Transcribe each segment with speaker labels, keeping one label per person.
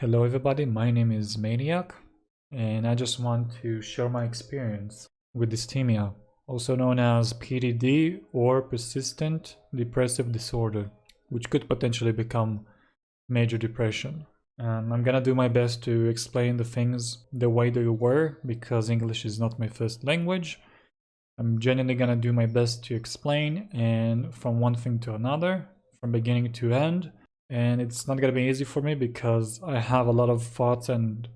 Speaker 1: Hello everybody, my name is Maniac and I just want to share my experience with dysthymia, also known as PDD or persistent depressive disorder, which could potentially become major depression. I'm gonna do my best to explain the things the way they were because English is not my first language. I'm genuinely gonna do my best to explain and from one thing to another, from beginning to end. And it's not gonna be easy for me because I have a lot of thoughts and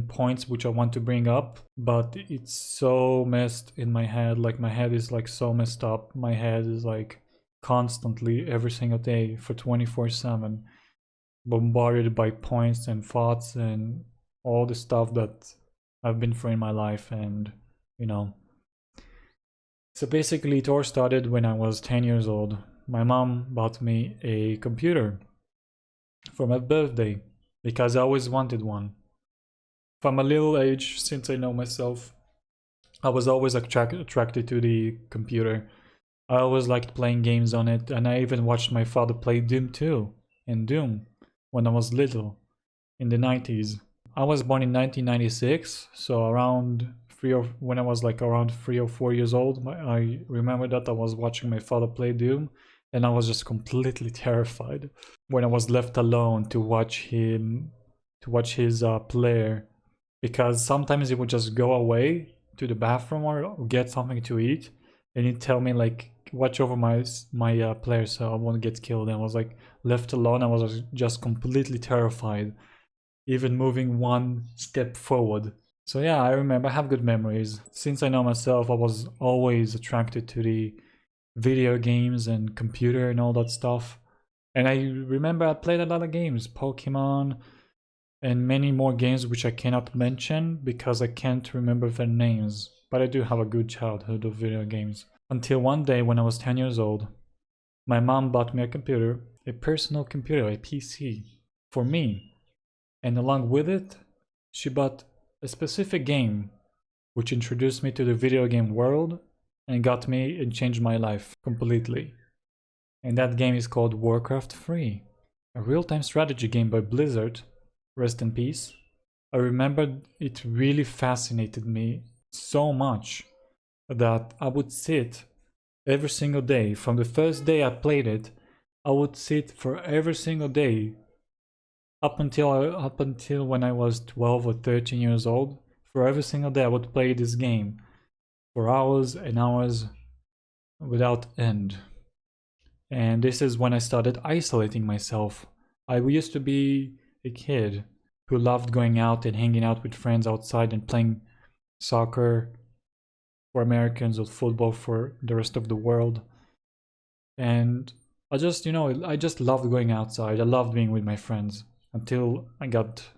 Speaker 1: points which I want to bring up, but it's so messed in my head. Like my head is like so messed up. My head is like constantly every single day for 24/7 bombarded by points and thoughts and all the stuff that I've been through in my life. And you know, so basically it all started when I was 10 years old. My mom bought me a computer for my birthday because I always wanted one. From a little age, since I know myself, I was always attracted to the computer. I always liked playing games on it, and I even watched my father play Doom 2 and Doom when I was little in the 90s. I was born in 1996, so when I was like around 3 or 4 years old, I remember that I was watching my father play Doom, and I was just completely terrified when I was left alone to watch his player, because sometimes he would just go away to the bathroom or get something to eat, and he'd tell me like, watch over my player so I won't get killed. And I was like left alone. I was just completely terrified, even moving one step forward. So yeah, I remember, I have good memories. Since I know myself, I was always attracted to the video games and computer and all that stuff. And I remember I played a lot of games, Pokemon and many more games which I cannot mention because I can't remember their names. But I do have a good childhood of video games. Until one day when I was 10 years old, my mom bought me a computer, a personal computer, a PC, for me. And along with it, she bought a specific game which introduced me to the video game world and got me and changed my life completely. And that game is called Warcraft 3, a real-time strategy game by Blizzard, rest in peace. I remember it really fascinated me so much that I would sit every single day. From the first day I played it, I would sit for every single day up until when I was 12 or 13 years old. For every single day I would play this game for hours and hours without end. And this is when I started isolating myself. I used to be a kid who loved going out and hanging out with friends outside and playing soccer for Americans or football for the rest of the world. And I just loved going outside. I loved being with my friends until I got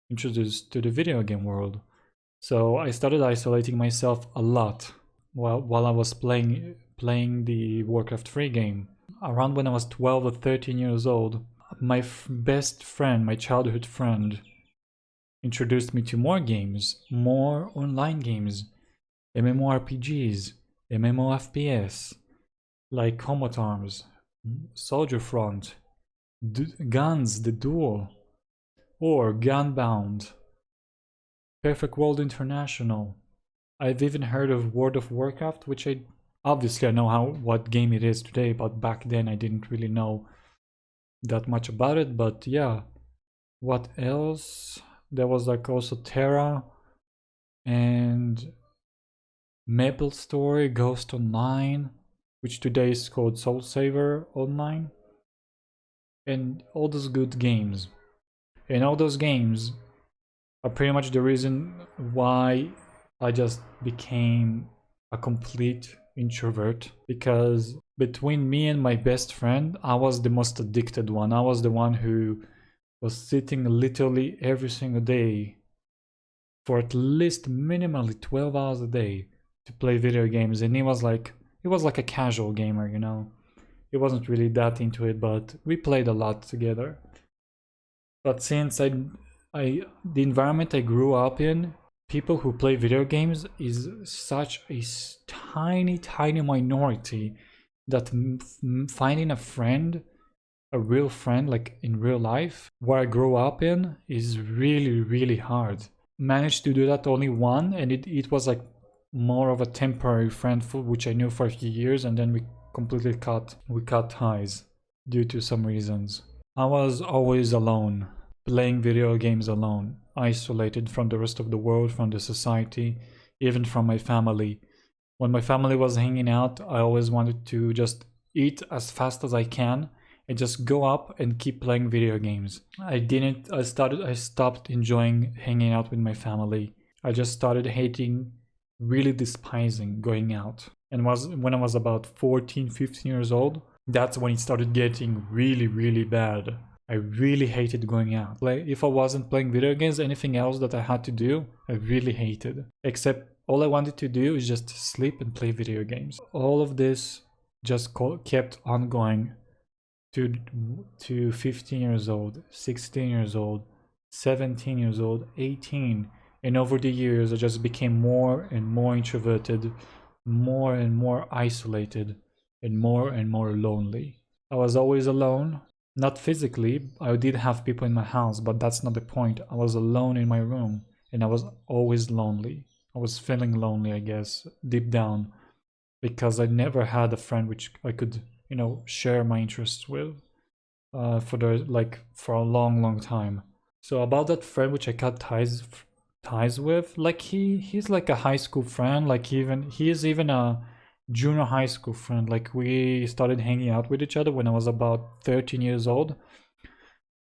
Speaker 1: introduced to the video game world. So I started isolating myself a lot while I was playing the Warcraft 3 game. Around when I was 12 or 13 years old, my best friend, my childhood friend, introduced me to more games, more online games, MMORPGs, MMOFPS, like Combat Arms, Soldier Front, Guns, The Duel, or Gunbound, Perfect World International. I've even heard of World of Warcraft, which I know what game it is today, but back then I didn't really know that much about it. But yeah, what else? There was like also Terra and Maple Story, Ghost Online, which today is called Soul Saver Online, and all those good games. And all those games are pretty much the reason why I just became a complete introvert, because between me and my best friend, I was the most addicted one. I was the one who was sitting literally every single day for at least minimally 12 hours a day to play video games. And he was like a casual gamer, you know. He wasn't really that into it, but we played a lot together. But since the environment I grew up in, people who play video games is such a tiny minority that finding a friend a real friend, like in real life, where I grew up in, is really, really hard. Managed to do that only one, and it was like more of a temporary friend for which I knew for a few years, and then we completely cut ties due to some reasons. I was always alone, playing video games alone, isolated from the rest of the world, from the society, even from my family. When my family was hanging out, I always wanted to just eat as fast as I can and just go up and keep playing video games. I stopped enjoying hanging out with my family. I just started hating, really despising going out. And when I was about 14, 15 years old, that's when it started getting really, really bad. I really hated going out. If I wasn't playing video games, anything else that I had to do, I really hated. Except all I wanted to do is just sleep and play video games. All of this just kept on going to 15 years old, 16 years old, 17 years old, 18. And over the years, I just became more and more introverted, more and more isolated, and more lonely. I was always alone. Not physically, I did have people in my house, but that's not the point. I was alone in my room, and I was always lonely. I was feeling lonely, I guess, deep down, because I never had a friend which I could, share my interests with for a long time. So about that friend which I cut ties with, like he's like a high school friend, he is even a junior high school friend. Like we started hanging out with each other when I was about 13 years old.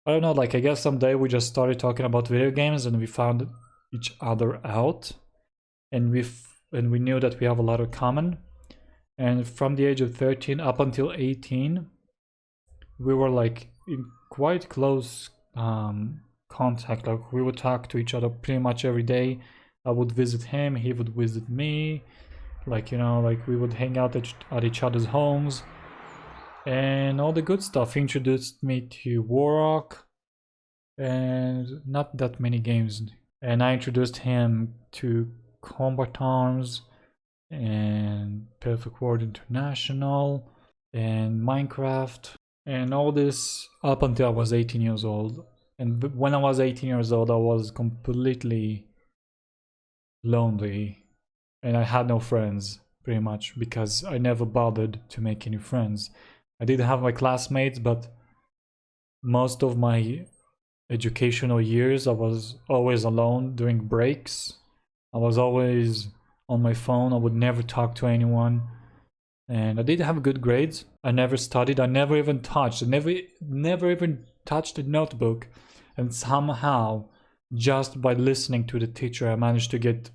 Speaker 1: I don't know, like I guess someday we just started talking about video games and we found each other out, and we knew that we have a lot of common. And from the age of 13 up until 18, we were like in quite close contact. Like we would talk to each other pretty much every day. I would visit him, he would visit me. Like we would hang out at each other's homes and all the good stuff. He introduced me to Warrock and not that many games, and I introduced him to Combat Arms and Perfect World International and Minecraft and all this up until I was 18 years old. And when I was 18 years old, I was completely lonely and I had no friends, pretty much, because I never bothered to make any friends. I did have my classmates, but most of my educational years I was always alone during breaks. I was always on my phone. I would never talk to anyone. And I did have good grades. I never studied. I never even touched. I never even touched a notebook. And somehow, just by listening to the teacher, I managed to get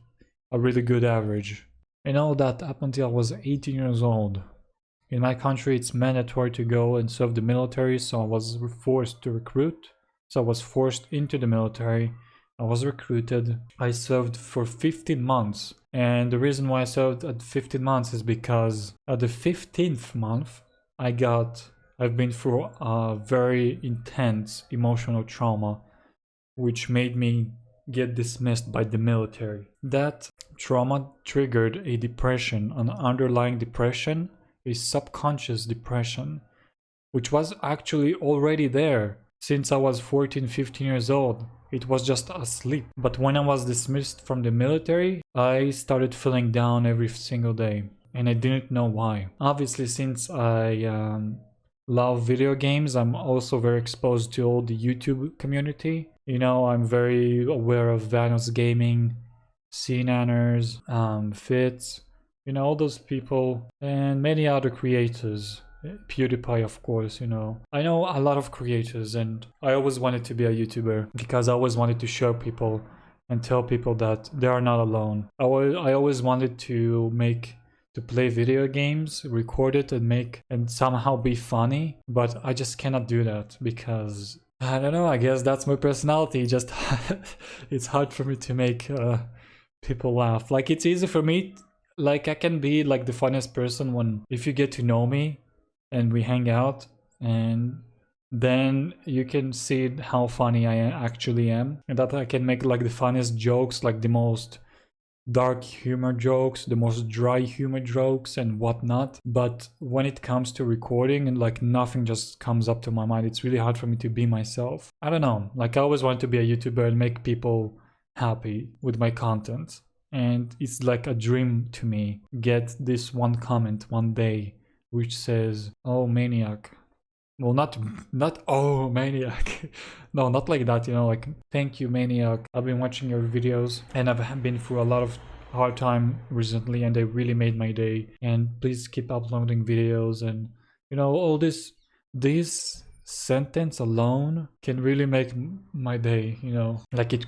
Speaker 1: a really good average. And all that up until I was 18 years old. In my country, it's mandatory to go and serve the military, so I was forced to recruit. So I was forced into the military. I was recruited. I served for 15 months. And the reason why I served at 15 months is because at the 15th month, I've been through a very intense emotional trauma, which made me get dismissed by the military. That trauma triggered a depression, an underlying depression, a subconscious depression, which was actually already there since I was 14, 15 years old. It was just asleep. But when I was dismissed from the military, I started feeling down every single day. And I didn't know why. Obviously, since I love video games, I'm also very exposed to all the YouTube community. I'm very aware of Vanos Gaming, CNanners, Fitz, all those people, and many other creators. PewDiePie, of course, I know a lot of creators, and I always wanted to be a YouTuber because I always wanted to show people and tell people that they are not alone. I always wanted to play video games, record it and somehow be funny, but I just cannot do that because I don't know, I guess that's my personality. Just it's hard for me to make people laugh. Like it's easy for me, like I can be like the funniest person if you get to know me and we hang out, and then you can see how funny I actually am, and that I can make like the funniest jokes, like the most dark humor jokes, the most dry humor jokes and whatnot. But when it comes to recording, and like nothing just comes up to my mind, it's really hard for me to be myself. I don't know, like I always wanted to be a YouTuber and make people happy with my content. And it's like a dream to me. Get this one comment one day which says, "Oh, maniac." Well, not oh, maniac. No, not like that, you know, like, "Thank you, maniac. I've been watching your videos and I've been through a lot of hard time recently and they really made my day. And please keep uploading videos." And you know, all this sentence alone can really make my day, you know. Like it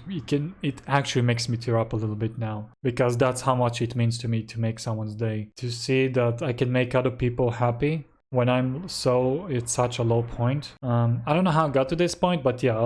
Speaker 1: actually makes me tear up a little bit now, because that's how much it means to me to make someone's day, to see that I can make other people happy when it's such a low point. I don't know how I got to this point, but yeah,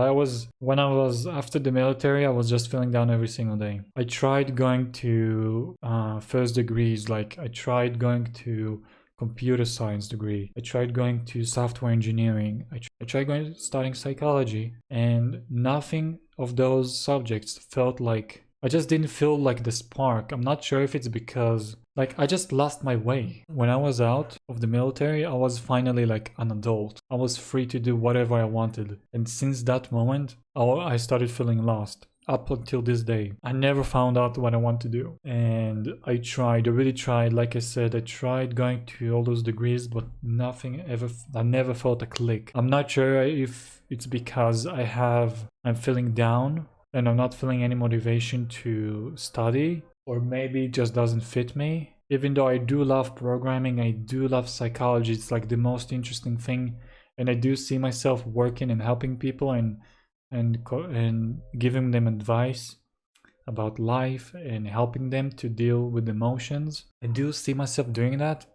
Speaker 1: when I was after the military, I was just feeling down every single day. I tried going to first degrees, like I tried going to computer science degree. I tried going to software engineering. I tried going studying psychology, and nothing of those subjects felt like, I just didn't feel like the spark. I'm not sure if it's because like I just lost my way. When I was out of the military, I was finally like an adult. I was free to do whatever I wanted. And since that moment, I started feeling lost. Up until this day, I never found out what I want to do. And I really tried. Like I said, I tried going to all those degrees, but I never felt a click. I'm not sure if it's because I'm feeling down and I'm not feeling any motivation to study, or maybe it just doesn't fit me. Even though I do love programming, I do love psychology, it's like the most interesting thing, and I do see myself working and helping people and giving them advice about life and helping them to deal with emotions. I do see myself doing that,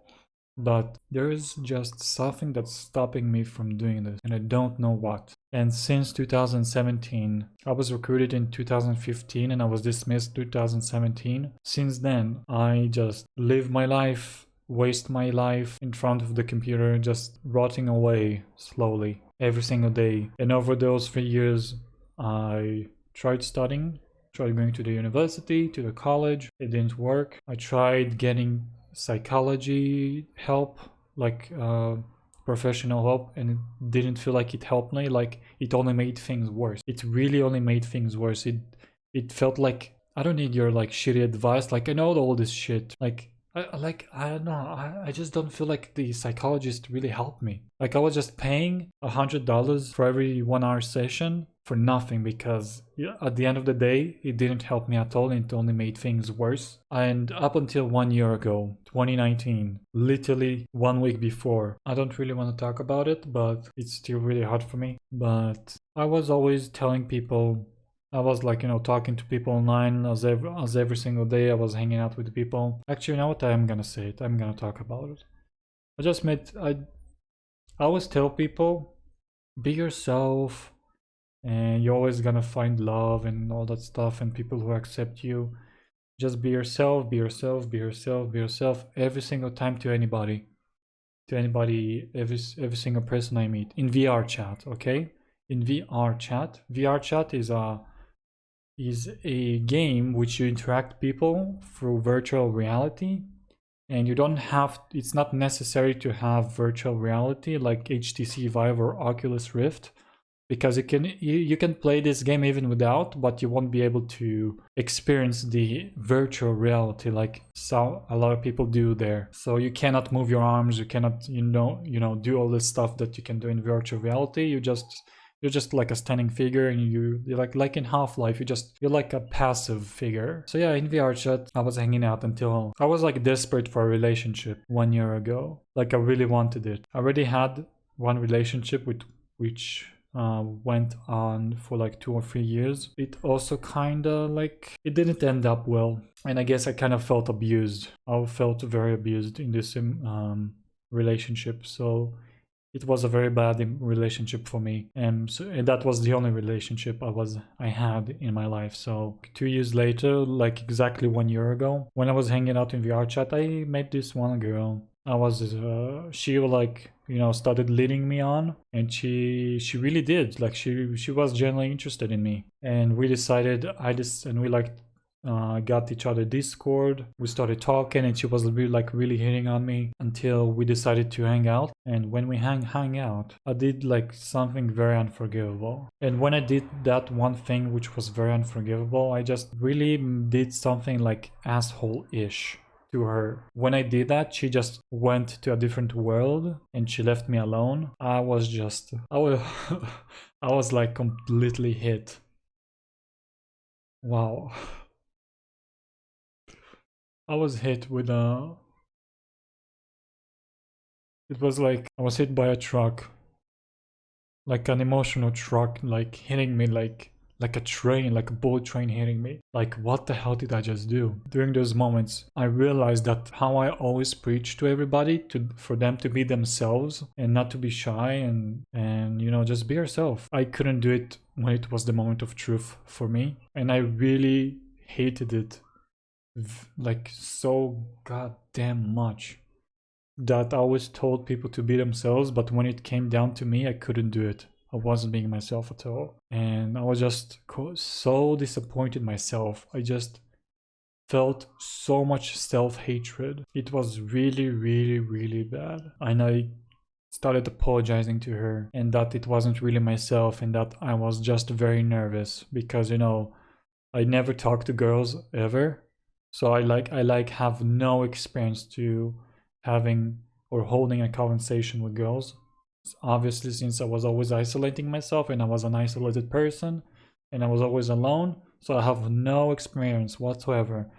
Speaker 1: but there is just something that's stopping me from doing this, and I don't know what. And since 2017, I was recruited in 2015 and I was dismissed 2017. Since then, I just live my life, waste my life in front of the computer, just rotting away slowly every single day. And over those 3 years, I tried studying, tried going to the university, to the college. It didn't work. I tried getting psychology help, like professional help, and it didn't feel like it helped me. Like it only made things worse. It really only made things worse. It felt like, I don't need your like shitty advice. Like I know all this shit. I don't know. I just don't feel like the psychologist really helped me. Like I was just paying $100 for every 1 hour session for nothing, because at the end of the day, it didn't help me at all. And it only made things worse. And up until 1 year ago, 2019, literally 1 week before, I don't really want to talk about it, but it's still really hard for me. But I was always telling people, I was like, you know, talking to people online as every single day. I was hanging out with people. Actually, you know what? I'm gonna say it. I'm gonna talk about it. I always tell people, be yourself, and you're always gonna find love and all that stuff, and people who accept you. Just be yourself, be yourself, be yourself, be yourself every single time to anybody. Every single person I meet in VR chat, okay? In VR chat. VR chat is a game which you interact people through virtual reality, and you don't have, it's not necessary to have virtual reality like HTC Vive or Oculus Rift, because you can play this game even without, but you won't be able to experience the virtual reality like a lot of people do there. So you cannot move your arms, you cannot do all this stuff that you can do in virtual reality. You're just like a standing figure, and you're like in Half-Life, you're like a passive figure. So yeah, in VR chat, I was hanging out until I was like desperate for a relationship 1 year ago. Like I really wanted it. I already had one relationship which went on for like 2 or 3 years. It also kinda like, it didn't end up well. And I guess I kind of felt abused. I felt very abused in this relationship. So it was a very bad relationship for me, and that was the only relationship I had in my life. So 2 years later, like exactly 1 year ago, when I was hanging out in VR chat, I met this one girl. She like, started leading me on, and she really did. Like she was genuinely interested in me, and we decided, and we like got each other Discord. We started talking, and she was really hitting on me until we decided to hang out. And when we hang out, I did like something very unforgivable. And when I did that one thing which was very unforgivable, I just really did something like asshole-ish to her. When I did that, she just went to a different world and she left me alone. I was I was like completely hit. Wow. I was hit with a... It was like I was hit by a truck. Like an emotional truck, like hitting me like a train, like a bullet train hitting me. Like, what the hell did I just do? During those moments, I realized that how I always preach to everybody for them to be themselves and not to be shy and you know, just be yourself. I couldn't do it when it was the moment of truth for me, and I really hated it like so goddamn much that I always told people to be themselves, but when it came down to me, I couldn't do it. I wasn't being myself at all. And I was just so disappointed myself. I just felt so much self-hatred. It was really, really, really bad. And I started apologizing to her, and that it wasn't really myself, and that I was just very nervous because, you know, I never talked to girls ever. So I have no experience to having or holding a conversation with girls. Obviously, since I was always isolating myself and I was an isolated person and I was always alone, so I have no experience whatsoever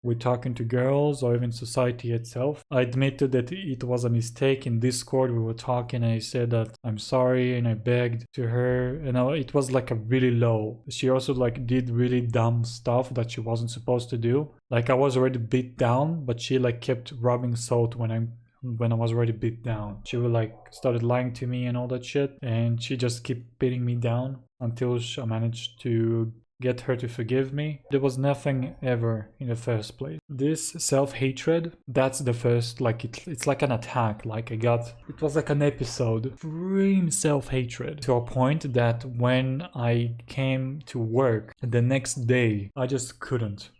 Speaker 1: with talking to girls or even society itself. I admitted that it was a mistake. In Discord we were talking and I said that I'm sorry and I begged to her, and it was like a really low. She also like did really dumb stuff that she wasn't supposed to do. Like I was already beat down, but she like kept rubbing salt when I was already beat down. She would like started lying to me and all that shit, and she just kept beating me down until I managed to get her to forgive me. There was nothing ever in the first place. This self-hatred, that's the first, like it's like an attack. Like it was like an episode. Extreme self-hatred to a point that when I came to work the next day, I just couldn't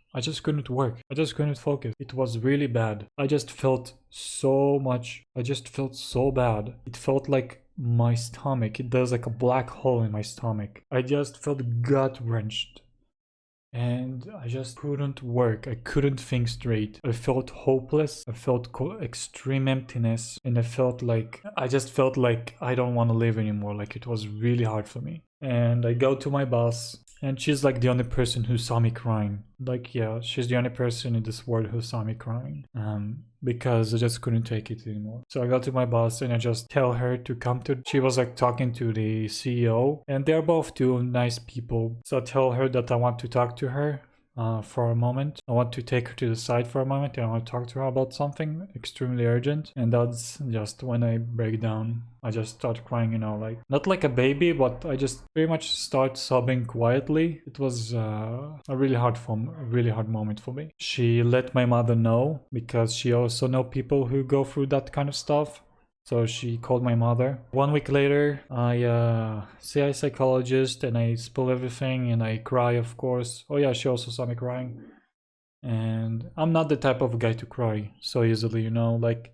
Speaker 1: work. I just couldn't focus. It was really bad. I just felt so bad. It felt like my stomach, there's like a black hole in my stomach. I just felt gut wrenched and I just couldn't work. I couldn't think straight. I felt hopeless. I felt extreme emptiness, and I just felt like I don't want to live anymore. Like it was really hard for me. And I go to my boss, and she's like the only person who saw me crying. Like, yeah, she's the only person in this world who saw me crying. Because I just couldn't take it anymore. So I go to my boss and I just tell her to come to... She was like talking to the CEO, and they're both two nice people. So I tell her that I want to talk to her for a moment. I want to take her to the side for a moment and I want to talk to her about something extremely urgent. And that's just when I break down. I just start crying, you know, like not like a baby, but I just pretty much start sobbing quietly. It was a really hard moment for me. She let my mother know because she also know people who go through that kind of stuff. So she called my mother. 1 week later, I see a psychologist and I spill everything and I cry, of course. Oh yeah, she also saw me crying. And I'm not the type of guy to cry so easily, you know, like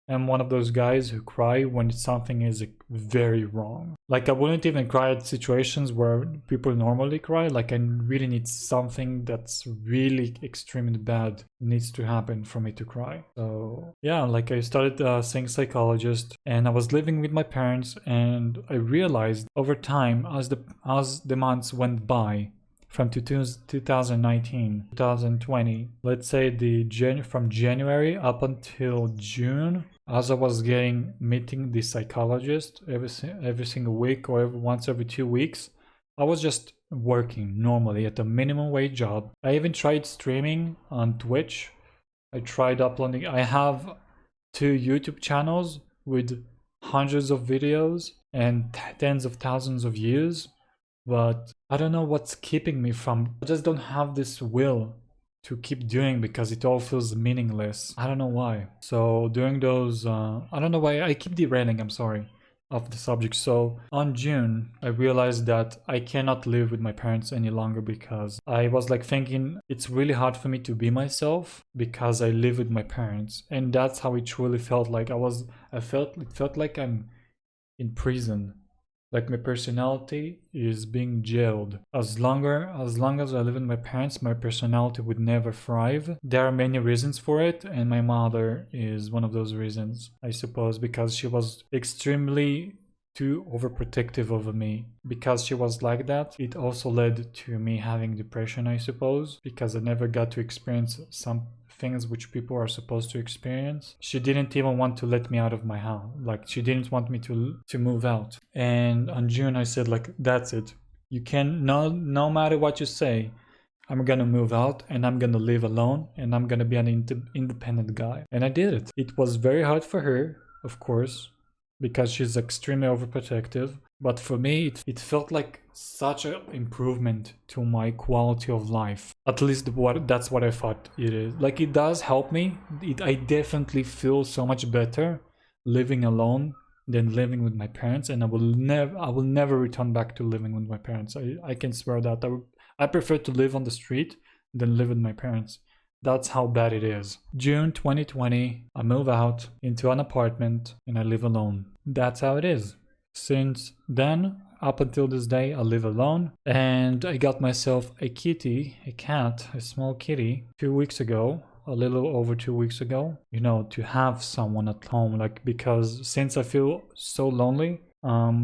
Speaker 1: I'm one of those guys who cry when something is very wrong. Like I wouldn't even cry at situations where people normally cry. Like I really need something that's really extremely bad needs to happen for me to cry. So yeah, like I started seeing psychologist and I was living with my parents, and I realized over time as the months went by, from 2019, 2020, let's say from January up until June, as I was meeting the psychologist every single week or once every 2 weeks, I was just working normally at a minimum wage job. I even tried streaming on Twitch. I tried uploading. I have 2 YouTube channels with hundreds of videos and tens of thousands of views. But I don't know what's keeping me from... I just don't have this will to keep doing because it all feels meaningless. I don't know why. So during those... I don't know why I keep derailing, I'm sorry. of the subject. So on June, I realized that I cannot live with my parents any longer because I was like thinking it's really hard for me to be myself because I live with my parents. And that's how it truly felt like. It felt like I'm in prison. Like my personality is being jailed. As long as I live with my parents, my personality would never thrive. There are many reasons for it, and my mother is one of those reasons, I suppose, because she was extremely too overprotective over me. Because she was like that, it also led to me having depression, I suppose, because I never got to experience some things which people are supposed to experience. She didn't even want to let me out of my house. Like she didn't want me to move out. And on June I said like, that's it. You can, no matter what you say, I'm gonna move out and I'm gonna live alone and I'm gonna be an independent guy. And I did it. It was very hard for her, of course, because she's extremely overprotective. But for me, it felt like such an improvement to my quality of life. At least that's what I thought it is. Like it does help me. I definitely feel so much better living alone than living with my parents, and I will never return back to living with my parents. I can swear that. I prefer to live on the street than live with my parents. That's how bad it is. June 2020, I move out into an apartment and I live alone. That's how it is. Since then, up until this day, I live alone, and I got myself a cat, a small kitty, 2 weeks ago, a little over 2 weeks ago, to have someone at home, like, because since I feel so lonely,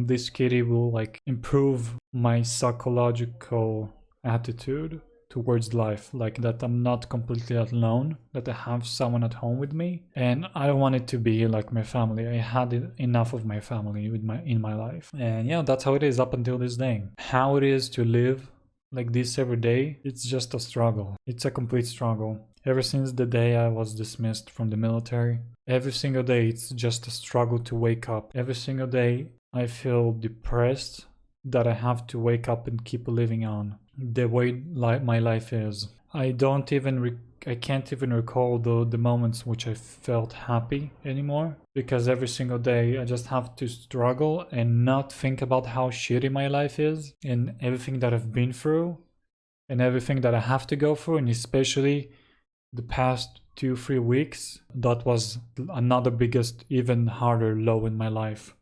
Speaker 1: this kitty will like improve my psychological attitude towards life, like that I'm not completely alone, that I have someone at home with me, and I don't want it to be like my family. I had enough of my family in my life, and yeah, that's how it is up until this day. How it is to live like this every day, it's just a struggle. It's a complete struggle. Ever since the day I was dismissed from the military, every single day it's just a struggle to wake up. Every single day I feel depressed that I have to wake up and keep living on the way my life is. I can't even recall the moments which I felt happy anymore, because every single day I just have to struggle and not think about how shitty my life is and everything that I've been through and everything that I have to go through, and especially the past 2-3 weeks. That was another biggest, even harder low in my life.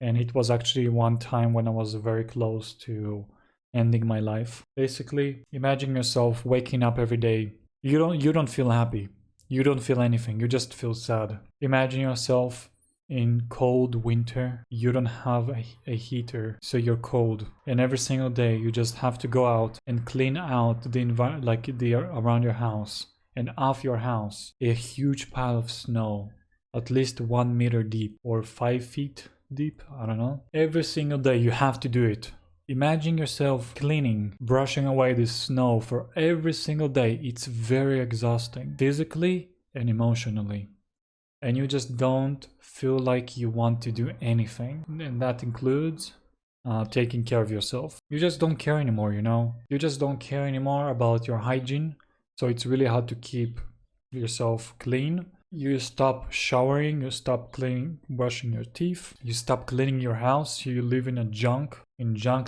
Speaker 1: And it was actually one time when I was very close to ending my life. Basically, imagine yourself waking up every day. You don't feel happy. You don't feel anything. You just feel sad. Imagine yourself in cold winter. You don't have a heater, so you're cold. And every single day you just have to go out and clean out the around your house and off your house a huge pile of snow, at least 1 meter deep or 5 feet deep, I don't know. Every single day you have to do it. Imagine yourself cleaning, brushing away the snow for every single day. It's very exhausting, physically and emotionally. And you just don't feel like you want to do anything. And that includes taking care of yourself. You just don't care anymore, You just don't care anymore about your hygiene. So it's really hard to keep yourself clean. You stop showering, you stop brushing your teeth, you stop cleaning your house, you live in junk,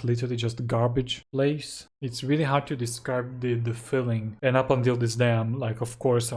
Speaker 1: literally just garbage place. It's really hard to describe the feeling. And up until this day, I'm like, of course,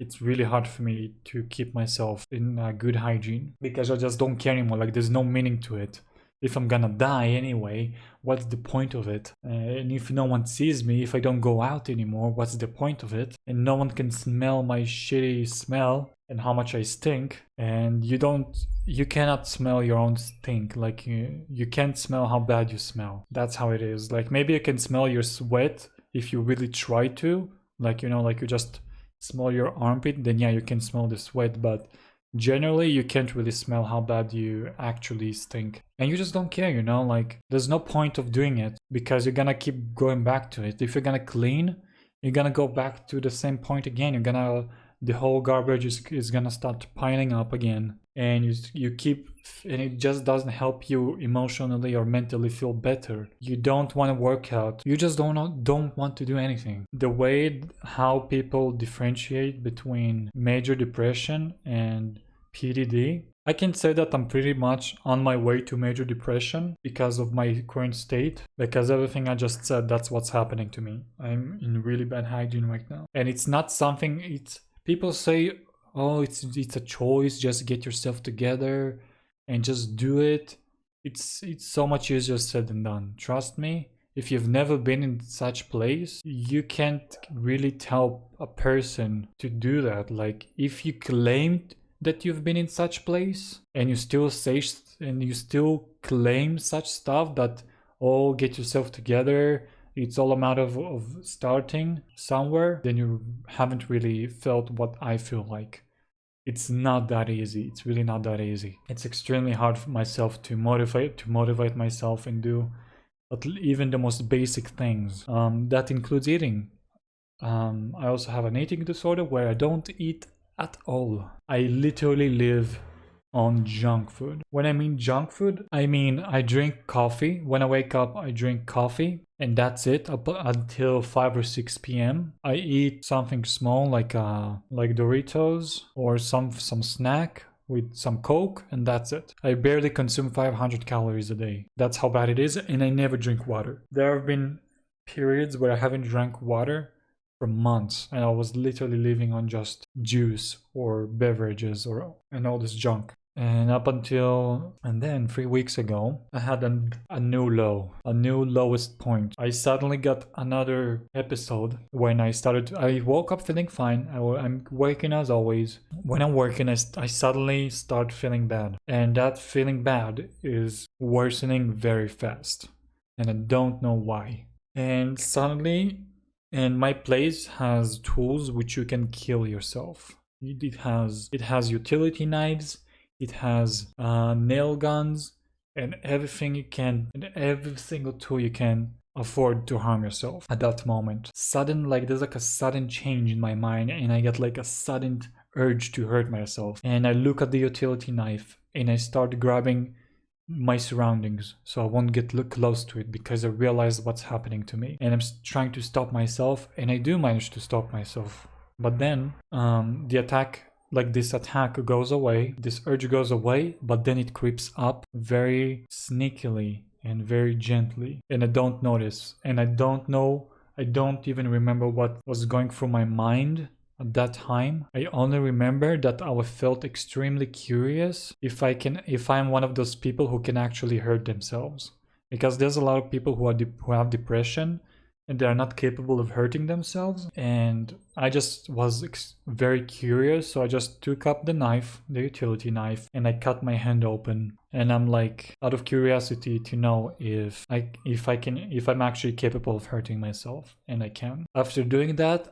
Speaker 1: it's really hard for me to keep myself in good hygiene, because I just don't care anymore. Like, there's no meaning to it. If I'm gonna die anyway, what's the point of it? And if no one sees me, if I don't go out anymore, what's the point of it? And no one can smell my shitty smell and how much I stink. And you cannot smell your own stink. Like you can't smell how bad you smell. That's how it is. Like, maybe you can smell your sweat if you really try to. Like, like you just smell your armpit, then yeah, you can smell the sweat, but generally you can't really smell how bad you actually stink. And you just don't care, like there's no point of doing it, because you're gonna keep going back to it. If you're gonna clean, you're gonna go back to the same point again. The whole garbage is gonna start piling up again, and you keep, and it just doesn't help you emotionally or mentally feel better. You don't want to work out. You just don't want to do anything. The way how people differentiate between major depression and PDD I can say that I'm pretty much on my way to major depression because of my current state, because everything I just said, that's what's happening to me. I'm in really bad hygiene right now. And it's not something, it's people say, oh, it's a choice, just get yourself together and just do it. It's so much easier said than done. Trust me, if you've never been in such place, you can't really tell a person to do that. Like, if you claimed that you've been in such place and you still say and you still claim such stuff that, oh, get yourself together, it's all a matter of starting somewhere, then you haven't really felt what I feel like. It's not that easy. It's really not that easy. It's extremely hard for myself to motivate myself and do even the most basic things. That includes eating. I also have an eating disorder where I don't eat at all. I literally live on junk food. When I mean junk food, I mean I drink coffee. When I wake up, I drink coffee, and that's it up until 5 or 6 p.m. I eat something small like Doritos or some snack with some Coke, and that's it. I barely consume 500 calories a day. That's how bad it is, and I never drink water. There have been periods where I haven't drank water for months, and I was literally living on just juice or beverages and all this junk. And then 3 weeks ago, I had a new lowest point. I suddenly got another episode when I woke up feeling fine. I'm working as always. When I'm working, I suddenly start feeling bad. And that feeling bad is worsening very fast. And I don't know why. And suddenly, and my place has tools which you can kill yourself. It has utility knives. It has nail guns and everything you can, and every single tool you can afford to harm yourself at that moment. There's like a sudden change in my mind, and I get like a sudden urge to hurt myself. And I look at the utility knife and I start grabbing my surroundings so I won't get close to it, because I realize what's happening to me. And I'm trying to stop myself, and I do manage to stop myself. But then this attack goes away, this urge goes away, but then it creeps up very sneakily and very gently, and I don't notice, and I don't even remember what was going through my mind at that time. I only remember that I felt extremely curious if I'm one of those people who can actually hurt themselves, because there's a lot of people who have depression and they are not capable of hurting themselves. And I just was very curious, so I just took up the utility knife, and I cut my hand open. And I'm like, out of curiosity to know if I'm actually capable of hurting myself, and I can. After doing that,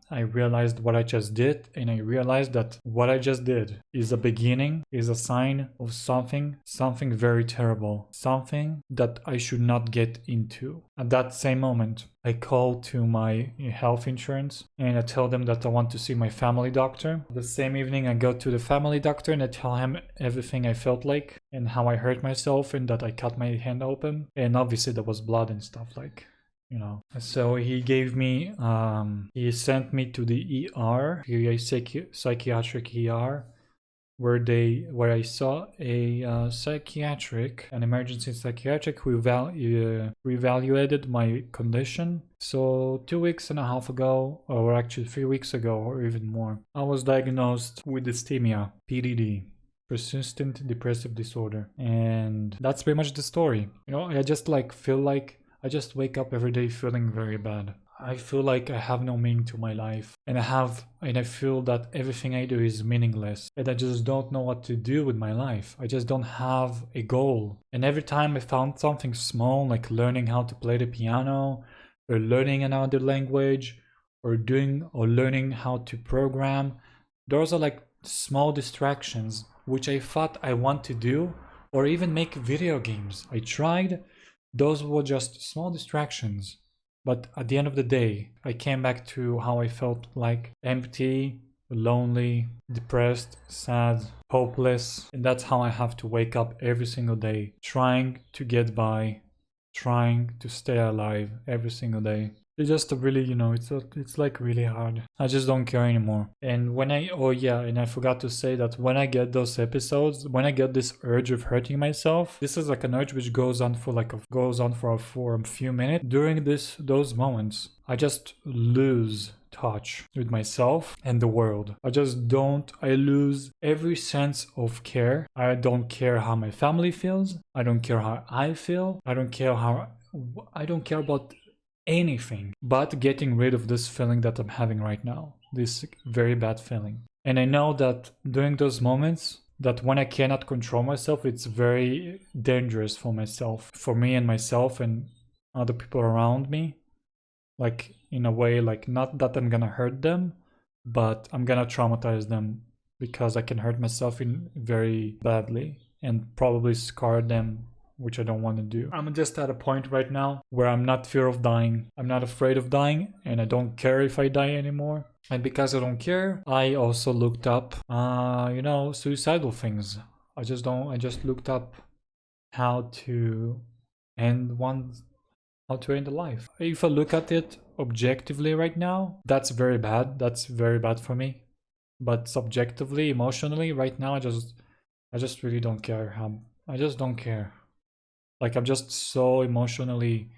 Speaker 1: I realized what I just did, and I realized that what I just did is a sign of something very terrible, something that I should not get into. At that same moment, I call to my health insurance and I tell them that I want to see my family doctor. The same evening, I go to the family doctor and I tell him everything I felt like and how I hurt myself and that I cut my hand open. And obviously there was blood and stuff, like, you know. So he sent me to the ER, a psychiatric ER, where I saw a an emergency psychiatric who reevaluated my condition. So 2 weeks and a half ago, or actually 3 weeks ago, or even more, I was diagnosed with dysthymia, PDD. Persistent depressive disorder. And that's pretty much the story. You know, I just feel like I just wake up every day feeling very bad. I feel like I have no meaning to my life, and I feel that everything I do is meaningless, and I just don't know what to do with my life. I just don't have a goal. And every time I found something small, like learning how to play the piano, or learning another language, or learning how to program, those are like small distractions which I thought I want to do, or even make video games. I tried. Those were just small distractions. But at the end of the day, I came back to how I felt, like empty, lonely, depressed, sad, hopeless. And that's how I have to wake up every single day, trying to get by, trying to stay alive every single day. It's just a really, it's like really hard. I just don't care anymore. And when oh yeah, and I forgot to say that when I get those episodes, when I get this urge of hurting myself, this is like an urge which goes on for for a few minutes. During those moments, I just lose touch with myself and the world. I lose every sense of care. I don't care how my family feels. I don't care how I feel. I don't care about anything but getting rid of this feeling that I'm having right now, this very bad feeling. And I know that during those moments, that when I cannot control myself, it's very dangerous for me and myself and other people around me. Like, in a way, like, not that I'm gonna hurt them, but I'm gonna traumatize them, because I can hurt myself in very badly and probably scar them, which I don't want to do. I'm just at a point right now where I'm not fear of dying. I'm not afraid of dying, and I don't care if I die anymore. And because I don't care, I also looked up, suicidal things. I just looked up how to end the life. If I look at it objectively right now, that's very bad. That's very bad for me. But subjectively, emotionally, right now, I just really don't care. I just don't care. Like, I'm just so emotionally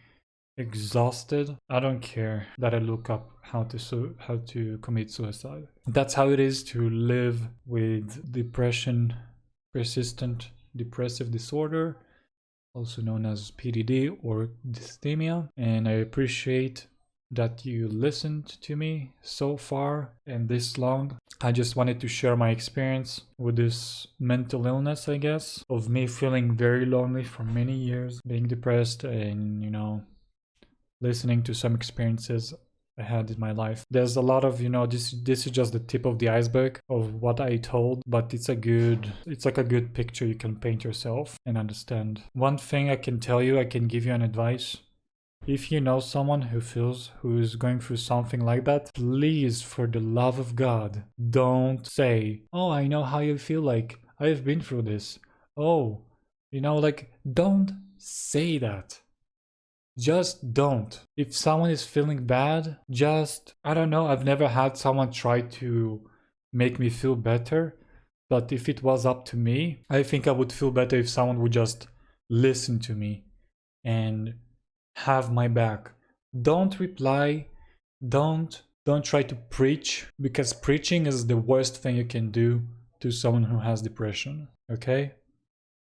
Speaker 1: exhausted. I don't care that I look up how to commit suicide. That's how it is to live with depression, persistent depressive disorder, also known as PDD or dysthymia. And I appreciate that you listened to me so far and this long. I just wanted to share my experience with this mental illness, I guess, of me feeling very lonely for many years, being depressed, and listening to some experiences I had in my life. There's a lot of, this is just the tip of the iceberg of what I told, but it's like a good picture you can paint yourself and understand. One thing I can tell you, I can give you an advice. If you know someone who is going through something like that, please, for the love of God, don't say, "Oh, I know how you feel like. I've been through this." Oh, don't say that. Just don't. If someone is feeling bad, I don't know, I've never had someone try to make me feel better, but if it was up to me, I think I would feel better if someone would just listen to me and have my back. Don't reply. Don't try to preach, because preaching is the worst thing you can do to someone who has depression, okay?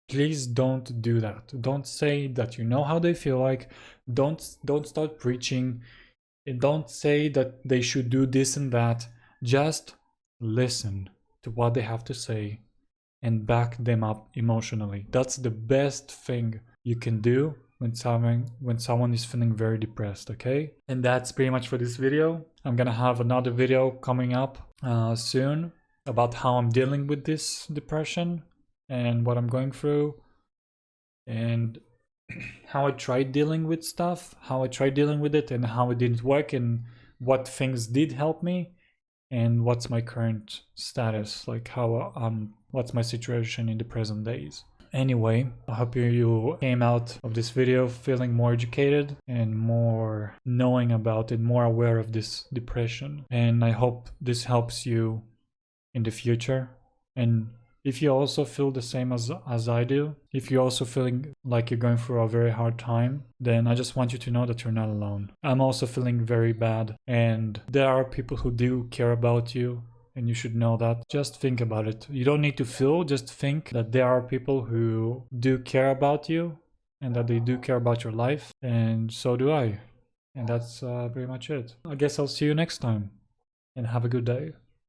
Speaker 1: Please don't do that. Don't say that you know how they feel like. Don't start preaching. And don't say that they should do this and that. Just listen to what they have to say and back them up emotionally. That's the best thing you can do when someone is feeling very depressed, okay? And that's pretty much for this video. I'm gonna have another video coming up soon about how I'm dealing with this depression and what I'm going through, and how I tried dealing with stuff, how I tried dealing with it, and how it didn't work, and what things did help me, and what's my current status, like what's my situation in the present days. Anyway, I hope you came out of this video feeling more educated and more knowing about it, more aware of this depression. And I hope this helps you in the future. And if you also feel the same as I do, if you're also feeling like you're going through a very hard time, then I just want you to know that you're not alone. I'm also feeling very bad, and there are people who do care about you, and you should know that. Just think about it. You don't need to feel, just think that there are people who do care about you and that they do care about your life, and so do I. And that's pretty much it. I guess I'll see you next time, and have a good day.